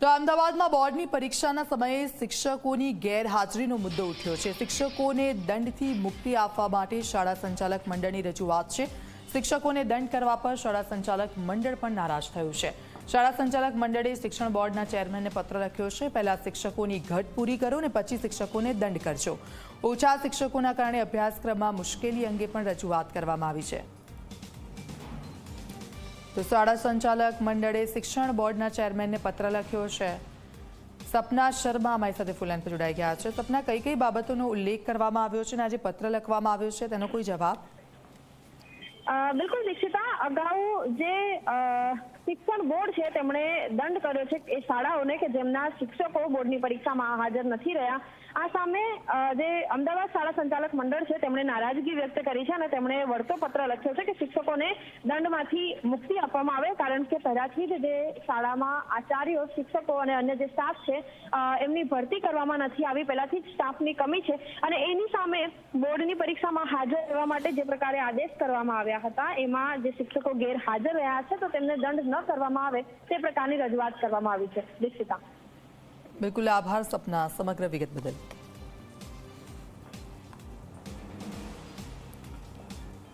તો અમદાવાદમાં બોર્ડની પરીક્ષાના સમયે શિક્ષકોની ગેરહાજરીનો મુદ્દો ઉઠ્યો છે। શિક્ષકોને દંડથી મુક્તિ આપવા માટે શાળા સંચાલક મંડળની રજૂઆત છે। શિક્ષકોને દંડ કરવા પર શાળા સંચાલક મંડળ પણ નારાજ થયું છે। શાળા સંચાલક મંડળે શિક્ષણ બોર્ડના ચેરમેનને પત્ર લખ્યો છે। પહેલા શિક્ષકોની ઘટ પૂરી કરો અને પછી શિક્ષકોને દંડ કરજો। ઓછા શિક્ષકોના કારણે અભ્યાસક્રમમાં મુશ્કેલી અંગે પણ રજૂઆત કરવામાં આવી છે। તો શાળા સંચાલક મંડળે શિક્ષણ બોર્ડના ચેરમેનને પત્ર લખ્યો છે। સપના શર્મા અમારી સાથે ફૂલ લાઈન પર જોડાઈ ગયા છે। સપના, કઈ કઈ બાબતોનો ઉલ્લેખ કરવામાં આવ્યો છે અને આજે પત્ર લખવામાં આવ્યો છે તેનો કોઈ જવાબ? બિલકુલ દીક્ષિતા, અગાઉ જે શિક્ષણ બોર્ડ છે તેમણે દંડ કર્યો છે એ શાળાઓને કે જેમના શિક્ષકો બોર્ડની પરીક્ષામાં હાજર નથી રહ્યા। આ સામે જે અમદાવાદ શાળા સંચાલક મંડળ છે તેમણે નારાજગી વ્યક્ત કરી છે અને તેમણે વળતો પત્ર લખ્યો છે કે શિક્ષકોને દંડમાંથી મુક્તિ આપવામાં આવે, કારણ કે પહેલાથી જ જે શાળામાં આચાર્યો, શિક્ષકો અને અન્ય જે સ્ટાફ છે એમની ભરતી કરવામાં નથી આવી। પહેલાથી જ સ્ટાફની કમી છે અને એની સામે બોર્ડની પરીક્ષામાં હાજર રહેવા માટે જે પ્રકારે આદેશ કરવામાં આવ્યા હતા એમાં જે શિક્ષકો ગેરહાજર રહ્યા છે તો તેમને દંડ ન કરવામાં આવે તે પ્રકારની રજૂઆત કરવામાં આવી છે। દીક્ષિતા, બિલકુલ આભાર સપના સમગ્ર વિગત બદલ।